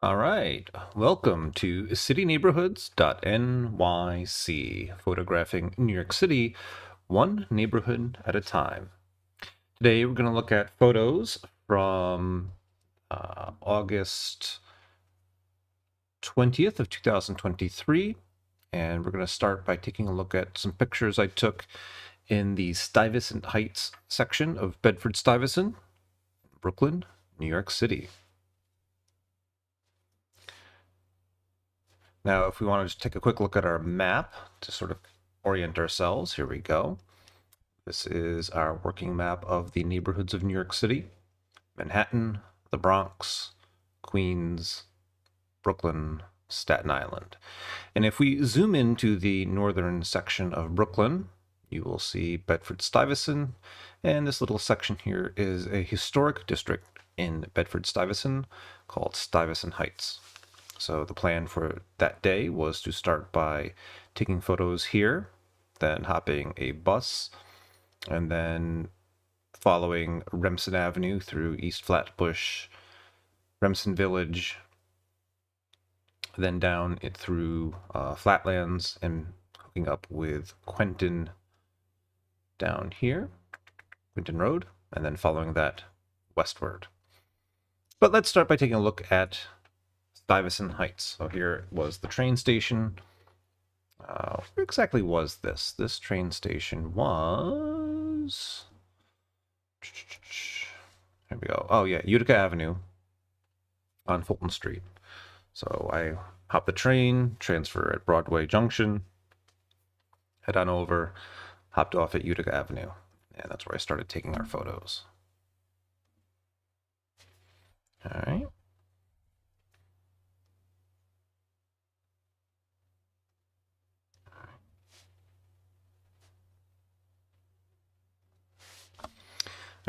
All right, welcome to CityneighborhoodsNYC, photographing New York City one neighborhood at a time. Today we're going to look at photos from August 20th of 2023, and we're going to start by taking a look at some pictures I took in the Stuyvesant Heights section of Bedford-Stuyvesant, Brooklyn, New York City. Now, if we want to just take a quick look at our map to sort of orient ourselves, here we go. This is our working map of the neighborhoods of New York City: Manhattan, the Bronx, Queens, Brooklyn, Staten Island. And if we zoom into the northern section of Brooklyn, you will see Bedford-Stuyvesant, and this little section here is a historic district in Bedford-Stuyvesant called Stuyvesant Heights. So the plan for that day was to start by taking photos here, then hopping a bus, and then following Remsen Avenue through East Flatbush, Remsen Village, then down it through Flatlands and hooking up with Quentin down here, Quentin Road, and then following that westward. But let's start by taking a look at Stuyvesant Heights. So here was the train station. Where exactly was this? This train station was... Here we go. Oh yeah, Utica Avenue on Fulton Street. So I hopped the train, transfer at Broadway Junction, head on over, hopped off at Utica Avenue. And that's where I started taking our photos. All right.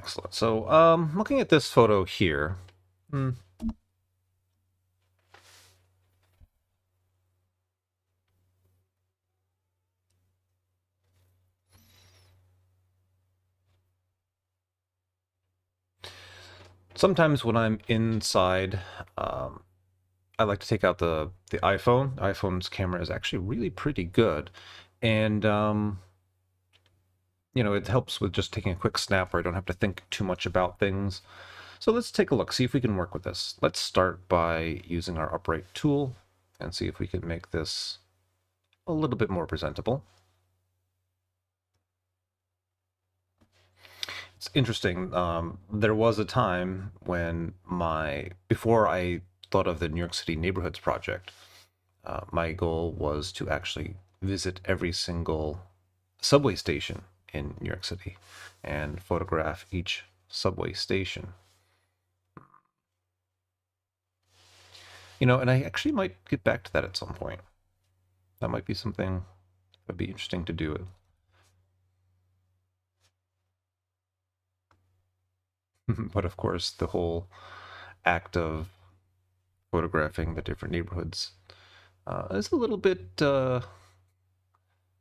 Excellent. So looking at this photo here, sometimes when I'm inside, I like to take out the iPhone. The iPhone's camera is actually really pretty good. And, it helps with just taking a quick snap where I don't have to think too much about things. So let's take a look, see if we can work with this. Let's start by using our upright tool and see if we can make this a little bit more presentable. It's interesting. There was a time when before I thought of the New York City Neighborhoods Project, my goal was to actually visit every single subway station in New York City and photograph each subway station. And I actually might get back to that at some point. That might be something that would be interesting to do. But of course, the whole act of photographing the different neighborhoods is a little bit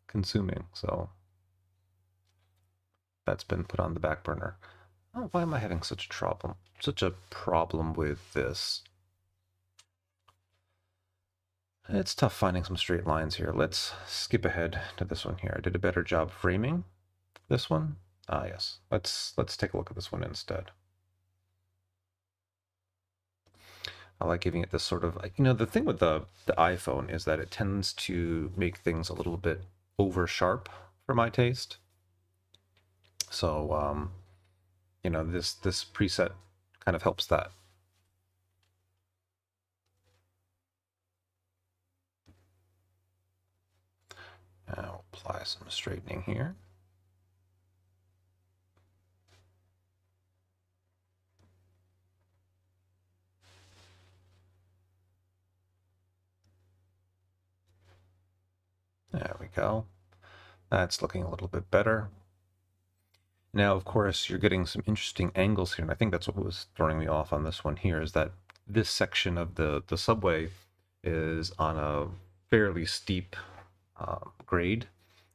consuming. So that's been put on the back burner. Oh, why am I having such a problem with this? It's tough finding some straight lines here. Let's skip ahead to this one here. I did a better job framing this one. Ah, yes. Let's take a look at this one instead. I like giving it this sort of, the thing with the iPhone is that it tends to make things a little bit over sharp for my taste. So, this preset kind of helps that. Now apply some straightening here. There we go. That's looking a little bit better. Now, of course, you're getting some interesting angles here, and I think that's what was throwing me off on this one here, is that this section of the subway is on a fairly steep grade,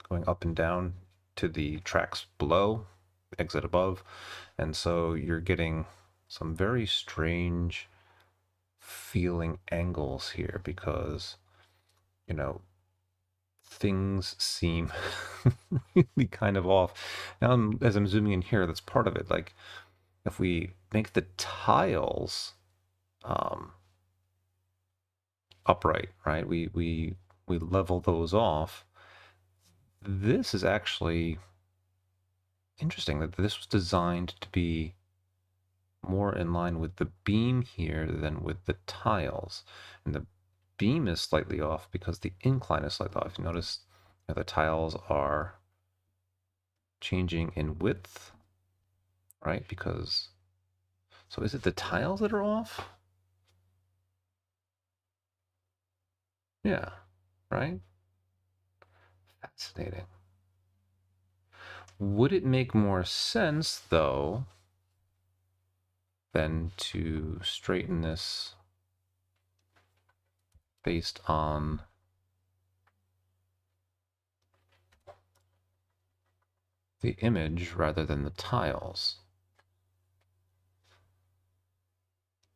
going up and down to the tracks below, exit above, and so you're getting some very strange feeling angles here because, you know, things seem really kind of off. Now, as I'm zooming in here, that's part of it. Like, if we make the tiles upright, right? We level those off. This is actually interesting that this was designed to be more in line with the beam here than with the tiles. And the beam is slightly off because the incline is slightly off. You notice the tiles are changing in width, right? Because, so is it the tiles that are off? Yeah, right? Fascinating. Would it make more sense, though, than to straighten this based on the image rather than the tiles?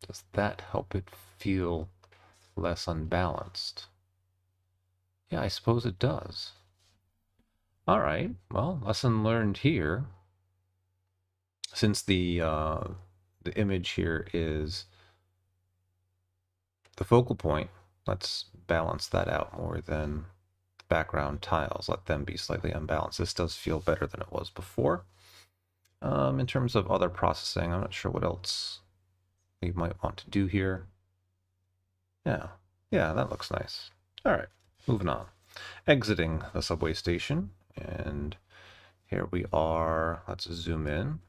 Does that help it feel less unbalanced? Yeah, I suppose it does. All right, well, lesson learned here. Since the image here is the focal point, let's balance that out more than the background tiles. Let them be slightly unbalanced. This does feel better than it was before. In terms of other processing, I'm not sure what else we might want to do here. Yeah, that looks nice. All right, moving on. Exiting the subway station, and here we are. Let's zoom in.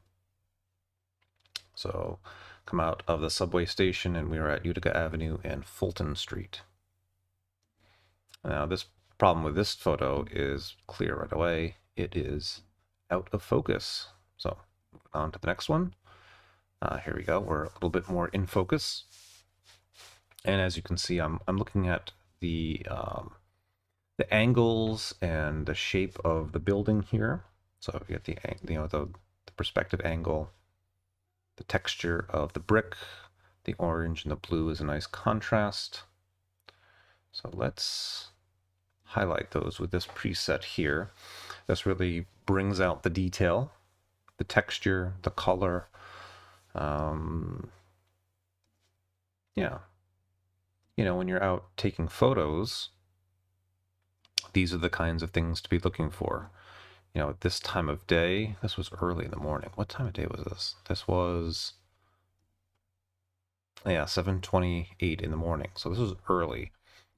So come out of the subway station and we are at Utica Avenue and Fulton Street. Now this problem with this photo is clear right away. It is out of focus. So moving on to the next one. Here we go. We're a little bit more in focus. And as you can see, I'm looking at the angles and the shape of the building here. So you get the perspective angle, the texture of the brick, the orange and the blue is a nice contrast. So let's highlight those with this preset here. This really brings out the detail, the texture, the color. Yeah. When you're out taking photos, these are the kinds of things to be looking for. At this time of day, this was early in the morning. What time of day was this? This was, yeah, 7:28 in the morning. So this was early.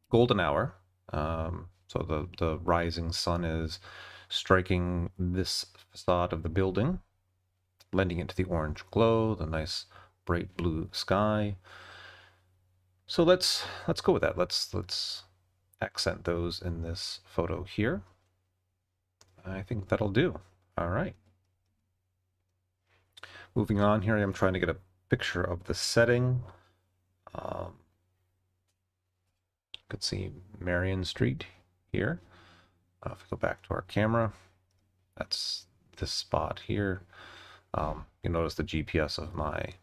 Golden hour. So the rising sun is striking this facade of the building, lending it to the orange glow, the nice bright blue sky. So let's go with that. Let's accent those in this photo here. I think that'll do. All right. Moving on here, I'm trying to get a picture of the setting. You could see Marion Street here. If we go back to our camera, that's this spot here. You notice the GPS of my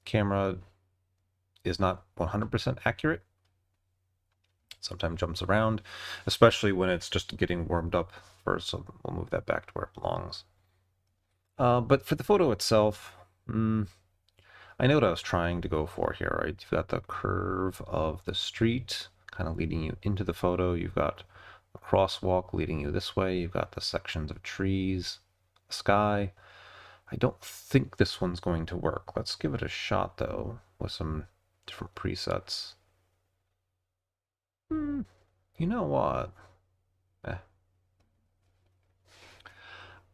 camera is not 100% accurate. Sometimes jumps around, especially when it's just getting warmed up first. So we'll move that back to where it belongs. But for the photo itself, I know what I was trying to go for here, right? You've got the curve of the street kind of leading you into the photo. You've got a crosswalk leading you this way. You've got the sections of trees, the sky. I don't think this one's going to work. Let's give it a shot, though, with some different presets. You know what?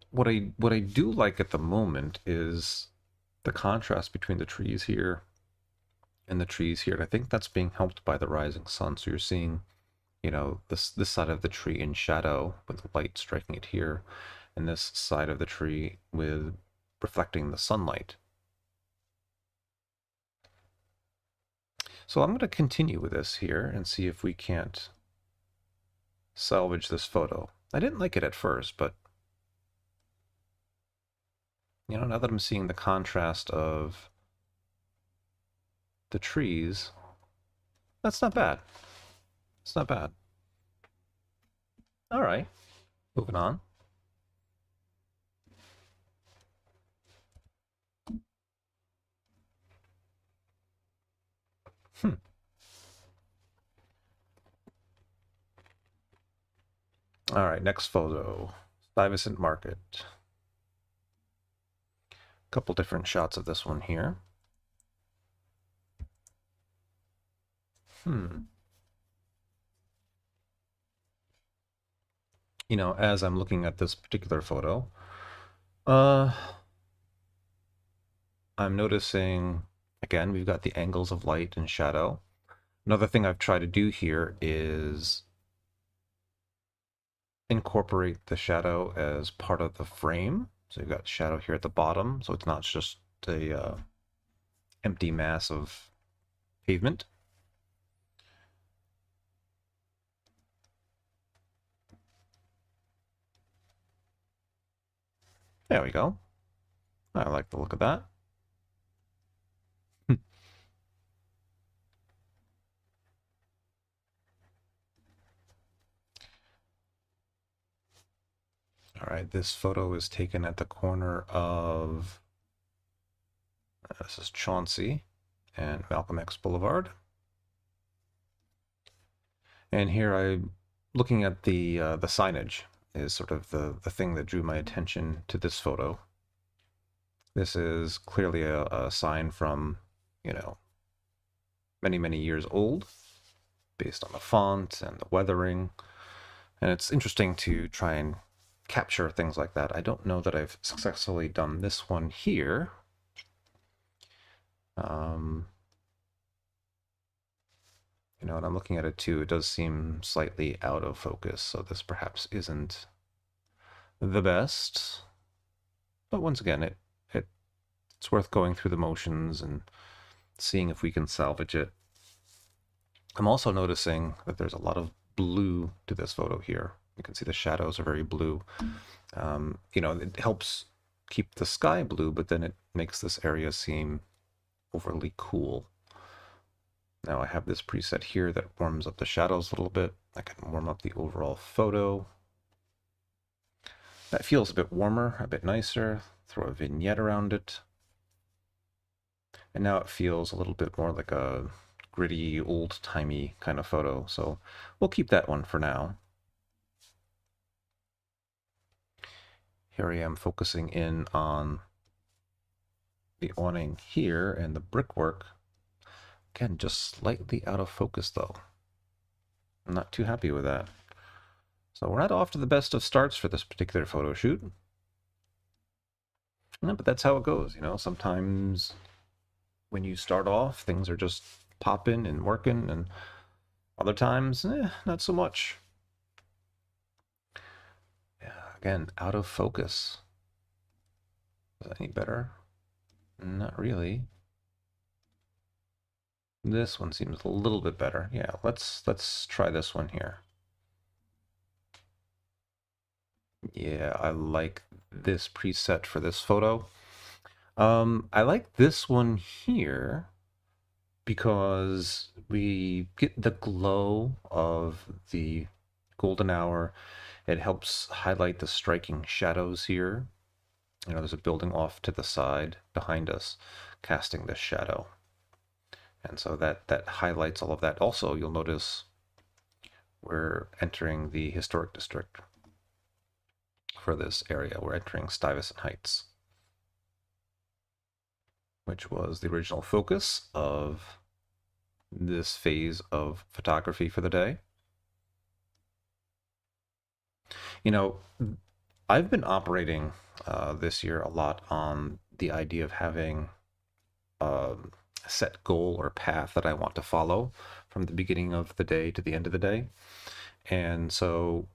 What I do like at the moment is the contrast between the trees here and the trees here. And I think that's being helped by the rising sun. So you're seeing, this side of the tree in shadow with the light striking it here, and this side of the tree with reflecting the sunlight. So I'm going to continue with this here and see if we can't salvage this photo. I didn't like it at first, but now that I'm seeing the contrast of the trees, that's not bad. It's not bad. All right, moving on. Hmm. All right, next photo. Stuyvesant Market. A couple different shots of this one here. You know, as I'm looking at this particular photo, uh, I'm noticing, again, we've got the angles of light and shadow. Another thing I've tried to do here is incorporate the shadow as part of the frame. So you've got shadow here at the bottom, so it's not just a empty mass of pavement. There we go. I like the look of that. All right, this photo is taken at the corner of, this is Chauncey and Malcolm X Boulevard. And here I'm looking at the signage is sort of the thing that drew my attention to this photo. This is clearly a sign from, you know, many, many years old, based on the font and the weathering. And it's interesting to try and capture things like that. I don't know that I've successfully done this one here. You know, and I'm looking at it too, it does seem slightly out of focus, so this perhaps isn't the best. But once again, it's worth going through the motions and seeing if we can salvage it. I'm also noticing that there's a lot of blue to this photo here. You can see the shadows are very blue. You know, it helps keep the sky blue, but then it makes this area seem overly cool. Now I have this preset here that warms up the shadows a little bit. I can warm up the overall photo. That feels a bit warmer, a bit nicer. Throw a vignette around it. And now it feels a little bit more like a gritty, old-timey kind of photo. So we'll keep that one for now. Here I am focusing in on the awning here and the brickwork. Again, just slightly out of focus though. I'm not too happy with that. So we're not off to the best of starts for this particular photo shoot. No, but that's how it goes, you know. Sometimes when you start off, things are just popping and working, and other times, not so much. Yeah, again, out of focus. Is that any better? Not really. This one seems a little bit better. Yeah, let's try this one here. Yeah, I like this preset for this photo. I like this one here because we get the glow of the golden hour. It helps highlight the striking shadows here. You know, there's a building off to the side behind us, casting this shadow. And so that highlights all of that. Also, you'll notice we're entering the historic district for this area. We're entering Stuyvesant Heights, which was the original focus of this phase of photography for the day. You know, I've been operating this year a lot on the idea of having a set goal or path that I want to follow from the beginning of the day to the end of the day. And so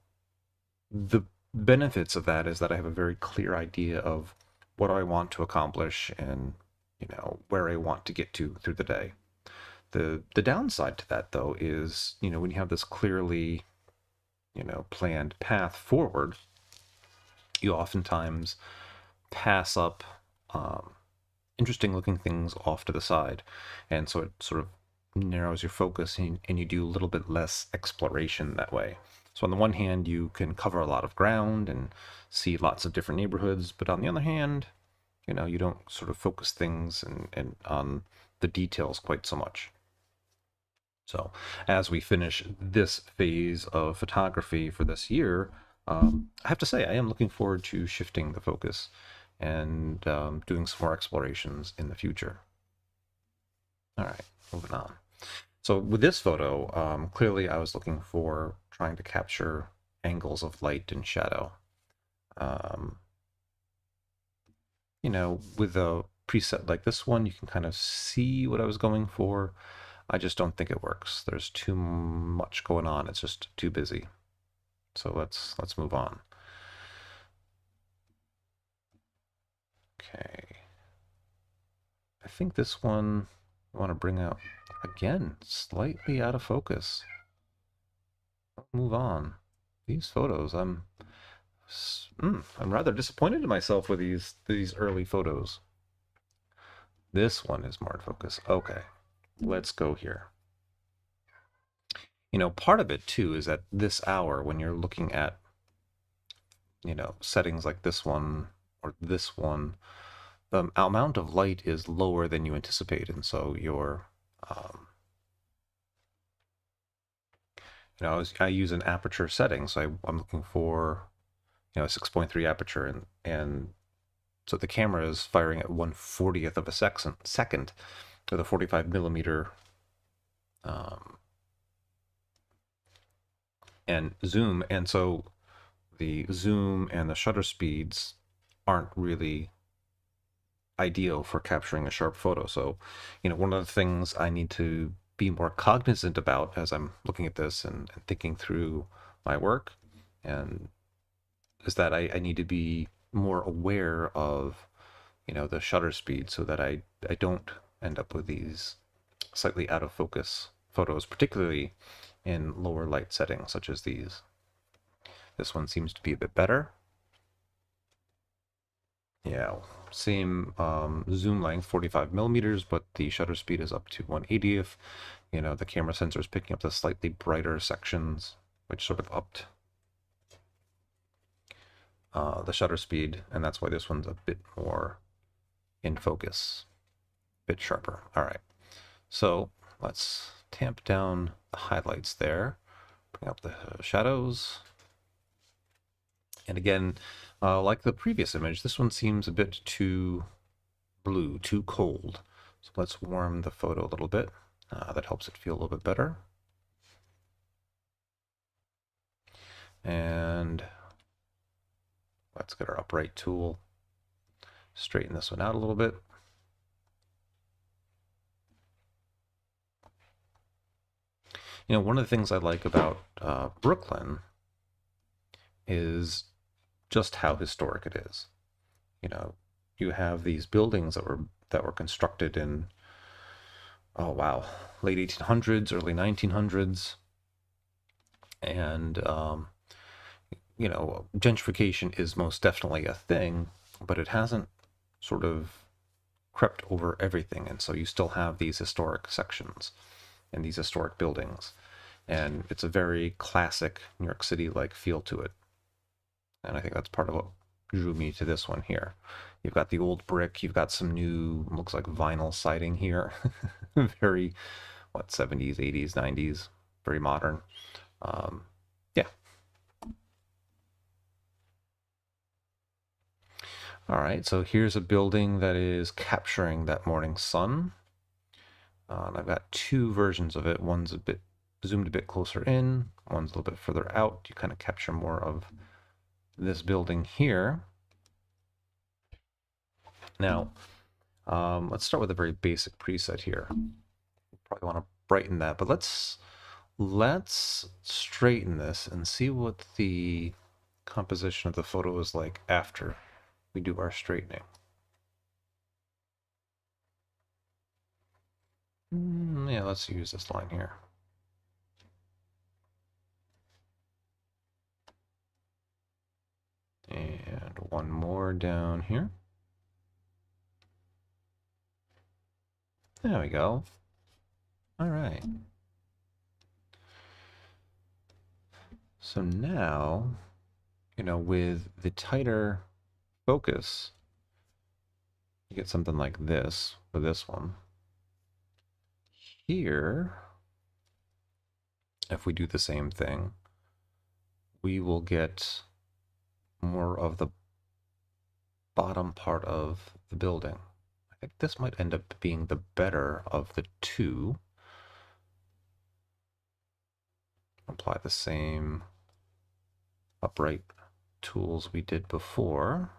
the benefits of that is that I have a very clear idea of what I want to accomplish and, you know, where I want to get to through the day. The downside to that, though, is, you know, when you have this clearly, you know, planned path forward, you oftentimes pass up interesting looking things off to the side. And so it sort of narrows your focus and you do a little bit less exploration that way. So on the one hand, you can cover a lot of ground and see lots of different neighborhoods, but on the other hand, you don't sort of focus things and on the details quite so much. So as we finish this phase of photography for this year, I have to say I am looking forward to shifting the focus and doing some more explorations in the future. All right, moving on. So with this photo, clearly I was looking for trying to capture angles of light and shadow. Um, with a preset like this one, you can kind of see what I was going for. I just don't think it works. There's too much going on. It's just too busy. So let's move on. Okay. I think this one I want to bring out again, slightly out of focus. Move on. These photos, I'm rather disappointed in myself with these early photos. This one is more in focus. Okay, let's go here. Part of it too is at this hour when you're looking at, settings like this one or this one, the amount of light is lower than you anticipate, and so your I use an aperture setting, so I'm looking for a 6.3 aperture, and so the camera is firing at 1/40th of a second with a 45 millimeter and zoom, and so the zoom and the shutter speeds aren't really ideal for capturing a sharp photo. So, one of the things I need to be more cognizant about as I'm looking at this and thinking through my work, and is that I need to be more aware of, the shutter speed so that I don't end up with these slightly out of focus photos, particularly in lower light settings such as these. This one seems to be a bit better. Yeah, same zoom length, 45 millimeters, but the shutter speed is up to 1/80th. The camera sensor is picking up the slightly brighter sections, which sort of upped the shutter speed, and that's why this one's a bit more in focus, a bit sharper. All right, so let's tamp down the highlights there, bring up the shadows. And again, like the previous image, this one seems a bit too blue, too cold. So let's warm the photo a little bit. That helps it feel a little bit better. And let's get our upright tool. Straighten this one out a little bit. One of the things I like about Brooklyn is just how historic it is. You have these buildings that were constructed in, oh wow, late 1800s, early 1900s, and gentrification is most definitely a thing, but it hasn't sort of crept over everything, and so you still have these historic sections and these historic buildings, and it's a very classic New York City-like feel to it. And I think that's part of what drew me to this one here. You've got the old brick, you've got some new, looks like vinyl siding here. Very, 70s, 80s, 90s, very modern. Yeah. All right, so here's a building that is capturing that morning sun. And I've got two versions of it. One's a bit zoomed a bit closer in, one's a little bit further out. You kind of capture more of this building here. Now, let's start with a very basic preset here. Probably want to brighten that, but let's straighten this and see what the composition of the photo is like after we do our straightening. Yeah, let's use this line here. And one more down here. There we go. All right. So now, with the tighter focus, you get something like this with this one. Here, if we do the same thing, we will get more of the bottom part of the building. I think this might end up being the better of the two. Apply the same upright tools we did before.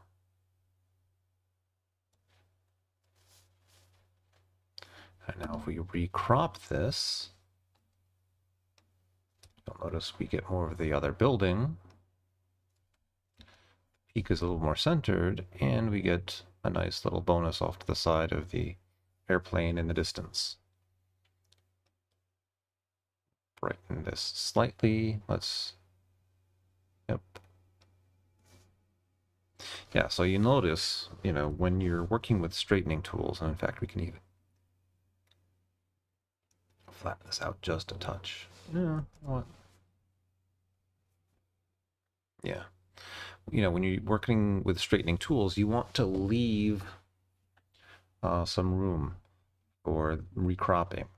And now if we recrop this, you'll notice we get more of the other building. Peak is a little more centered, and we get a nice little bonus off to the side of the airplane in the distance. Brighten this slightly. Yep. Yeah, so you notice, when you're working with straightening tools, and in fact, we can even flatten this out just a touch. Yeah, what? Yeah. When you're working with straightening tools, you want to leave some room for recropping,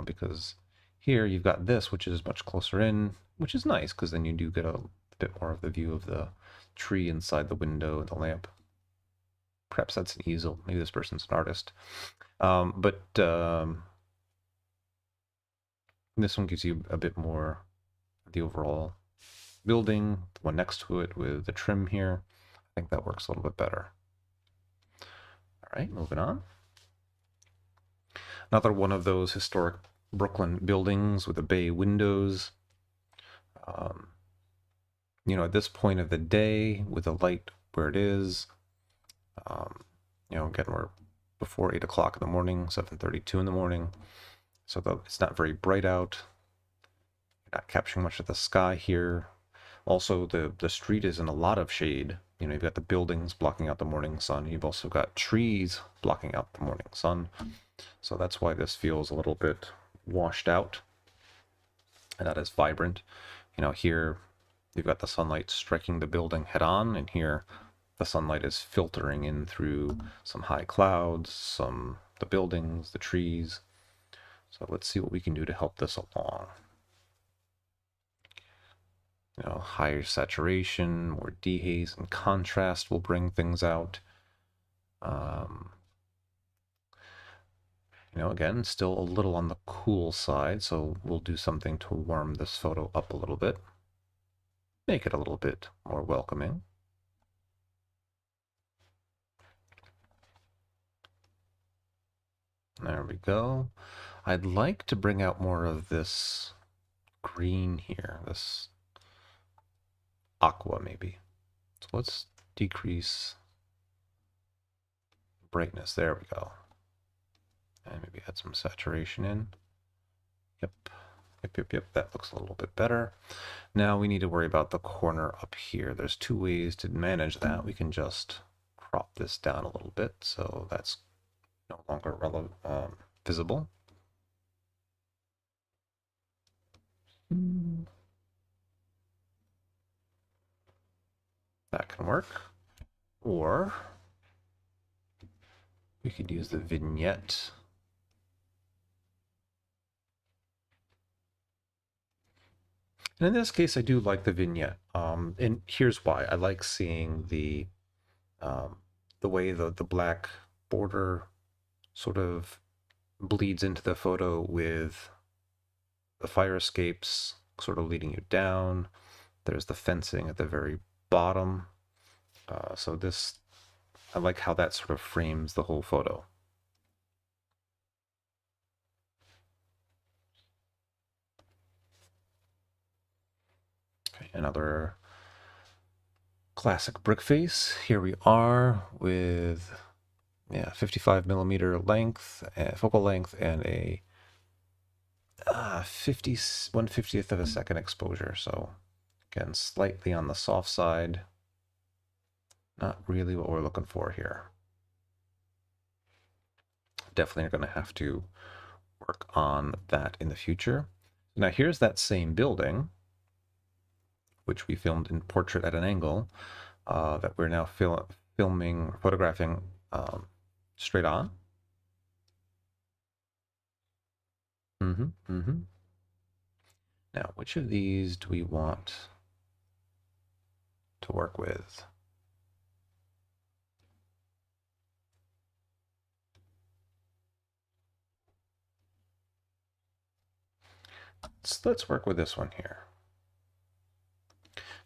because here you've got this, which is much closer in, which is nice, because then you do get a bit more of the view of the tree inside the window and the lamp. Perhaps that's an easel. Maybe this person's an artist. But this one gives you a bit more of the overall building, the one next to it with the trim here. I think that works a little bit better. All right, moving on. Another one of those historic Brooklyn buildings with the bay windows. At this point of the day, with the light where it is, again, we're before 8 o'clock in the morning, 7:32 in the morning. So it's not very bright out. You're not capturing much of the sky here. Also, the street is in a lot of shade. You've got the buildings blocking out the morning sun. You've also got trees blocking out the morning sun. So that's why this feels a little bit washed out and not as vibrant. Here you've got the sunlight striking the building head on, and here the sunlight is filtering in through some high clouds, the buildings, the trees. So let's see what we can do to help this along. Higher saturation, more dehaze and contrast will bring things out. Again, still a little on the cool side, so we'll do something to warm this photo up a little bit. Make it a little bit more welcoming. There we go. I'd like to bring out more of this green here, this aqua maybe. So let's decrease brightness. There we go. And maybe add some saturation in. Yep. That looks a little bit better. Now we need to worry about the corner up here. There's two ways to manage that. We can just crop this down a little bit so that's no longer visible. That can work. Or we could use the vignette. And in this case, I do like the vignette. And here's why. I like seeing the way the black border sort of bleeds into the photo with the fire escapes sort of leading you down. There's the fencing at the very bottom. So this, I like how that sort of frames the whole photo. Okay, another classic brick face. Here we are with 55 millimeter length, focal length, and a 1/50th of a second exposure. So again, slightly on the soft side. Not really what we're looking for here. Definitely are going to have to work on that in the future. Now here's that same building, which we filmed in portrait at an angle, that we're now photographing straight on. Now, which of these do we want to work with? Let's work with this one here.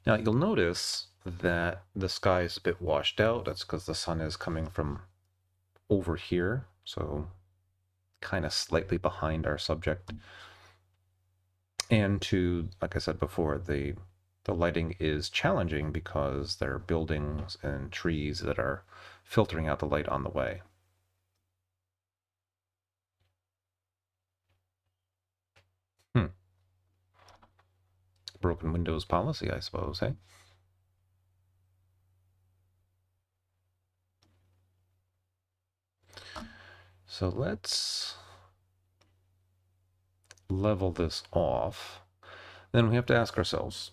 Now, you'll notice that the sky is a bit washed out. That's because the sun is coming from over here, so kind of slightly behind our subject. And like I said before, the lighting is challenging because there are buildings and trees that are filtering out the light on the way. Broken windows policy, I suppose, hey? So let's level this off. Then we have to ask ourselves,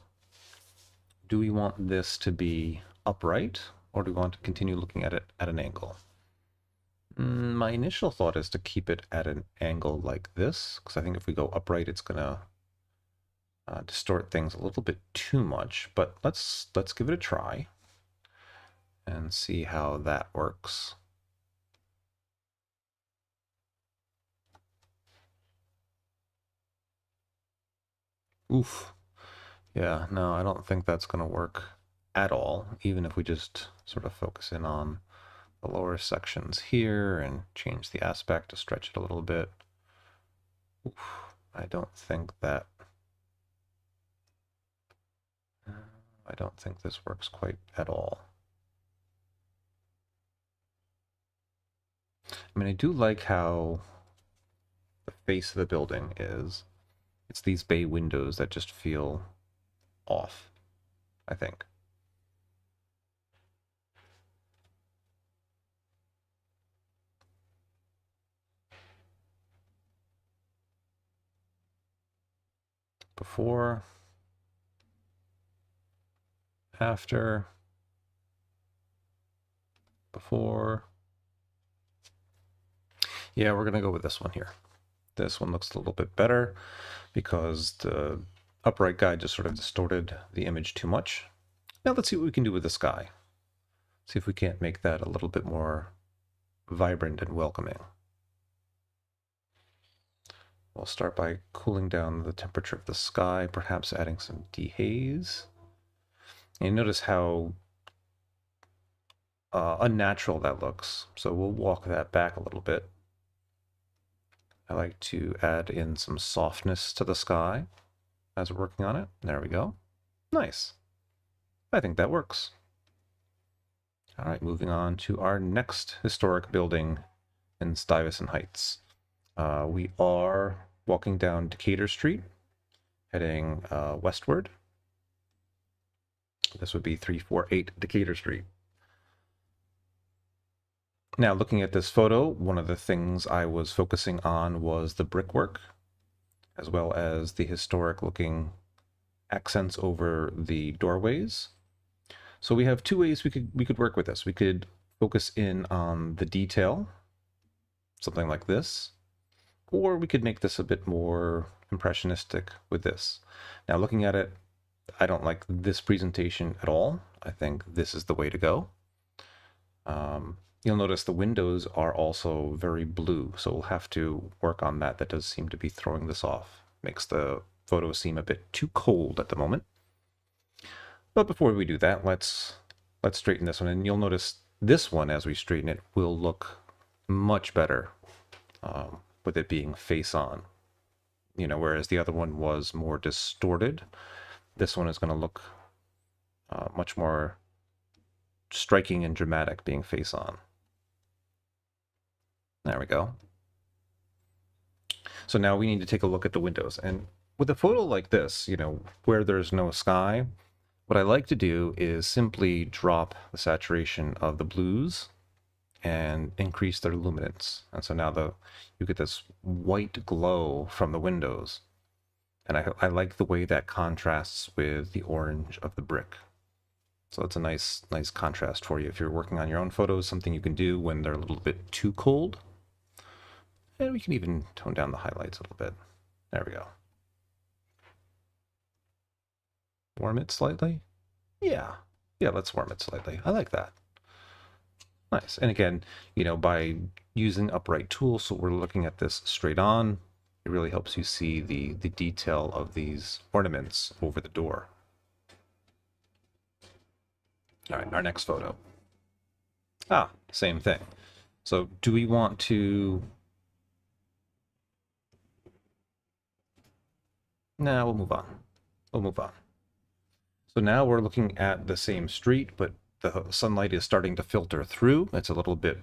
do we want this to be upright, or do we want to continue looking at it at an angle? My initial thought is to keep it at an angle like this, because I think if we go upright, it's going to distort things a little bit too much. But let's give it a try and see how that works. Oof. Yeah, no, I don't think that's going to work at all, even if we just sort of focus in on the lower sections here and change the aspect to stretch it a little bit. Oof, I don't think this works quite at all. I mean, I do like how the face of the building is. It's these bay windows that just feel off, I think. Before, after, before. Yeah, we're going to go with this one here. This one looks a little bit better because the upright guide just sort of distorted the image too much. Now let's see what we can do with the sky. See if we can't make that a little bit more vibrant and welcoming. We'll start by cooling down the temperature of the sky, perhaps adding some dehaze. And notice how unnatural that looks. So we'll walk that back a little bit. I like to add in some softness to the sky as we're working on it. There we go. Nice. I think that works. All right, moving on to our next historic building in Stuyvesant Heights. We are walking down Decatur Street, heading westward. This would be 348 Decatur Street. Now, looking at this photo, one of the things I was focusing on was the brickwork, as well as the historic looking accents over the doorways. So we have two ways we could work with this. We could focus in on the detail, something like this, or we could make this a bit more impressionistic with this. Now, looking at it, I don't like this presentation at all. I think this is the way to go. You'll notice the windows are also very blue, so we'll have to work on that. That does seem to be throwing this off. Makes the photo seem a bit too cold at the moment. But before we do that, let's straighten this one. And you'll notice this one, as we straighten it, will look much better with it being face on. You know, whereas the other one was more distorted. This one is going to look much more striking and dramatic being face on. There we go. So now we need to take a look at the windows. And with a photo like this, you know, where there's no sky, what I like to do is simply drop the saturation of the blues and increase their luminance. And so now you get this white glow from the windows. And I like the way that contrasts with the orange of the brick. So it's a nice contrast for you if you're working on your own photos, something you can do when they're a little bit too cold. And we can even tone down the highlights a little bit. There we go. Warm it slightly. Yeah, let's warm it slightly. I like that. Nice. And again, by using upright tools, so we're looking at this straight on, it really helps you see the detail of these ornaments over the door. All right, our next photo. Same thing. So do we want to... No, we'll move on. So now we're looking at the same street, but the sunlight is starting to filter through. It's a little bit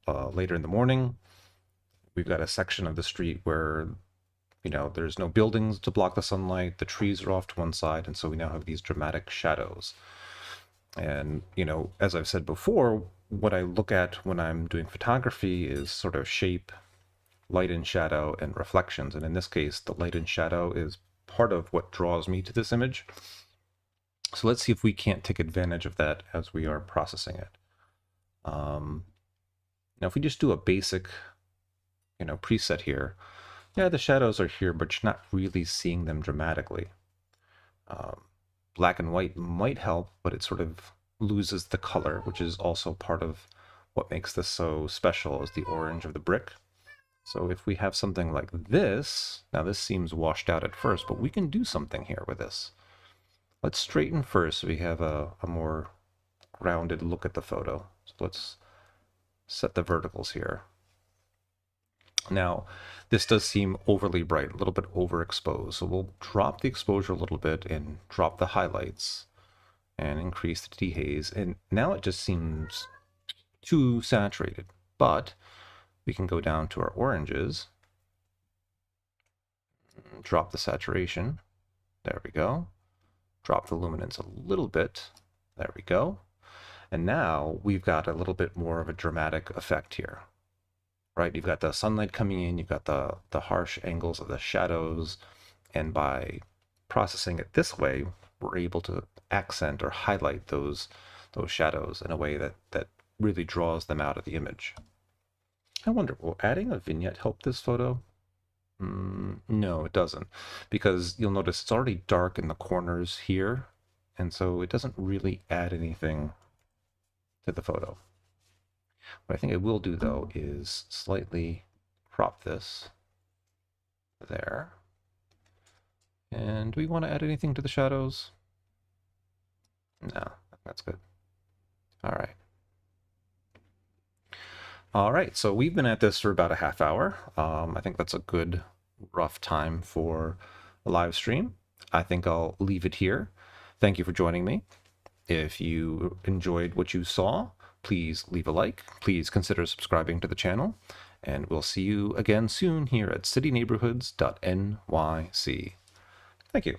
later in the morning. We've got a section of the street where, there's no buildings to block the sunlight. The trees are off to one side, and so we now have these dramatic shadows. And, as I've said before, what I look at when I'm doing photography is sort of shape, light and shadow, and reflections. And in this case, the light and shadow is part of what draws me to this image. So let's see if we can't take advantage of that as we are processing it. Now, if we just do a basic, preset here, the shadows are here, but you're not really seeing them dramatically. Black and white might help, but it sort of loses the color, which is also part of what makes this so special, is the orange of the brick. So if we have something like this, now this seems washed out at first, but we can do something here with this. Let's straighten first so we have a more grounded look at the photo. So let's set the verticals here. Now, this does seem overly bright, a little bit overexposed. So we'll drop the exposure a little bit and drop the highlights and increase the dehaze. And now it just seems too saturated, but we can go down to our oranges, drop the saturation. There we go. Drop the luminance a little bit. There we go. And now we've got a little bit more of a dramatic effect here, right? You've got the sunlight coming in, you've got the harsh angles of the shadows, and by processing it this way, we're able to accent or highlight those shadows in a way that really draws them out of the image. I wonder, will adding a vignette help this photo? No, it doesn't, because you'll notice it's already dark in the corners here, and so it doesn't really add anything to the photo. What I think I will do, though, is slightly crop this there. And do we want to add anything to the shadows? No, that's good. All right, so we've been at this for about a half hour. I think that's a good rough time for a live stream. I think I'll leave it here. Thank you for joining me. If you enjoyed what you saw, please leave a like. Please consider subscribing to the channel. And we'll see you again soon here at CityneighborhoodsNYC. Thank you.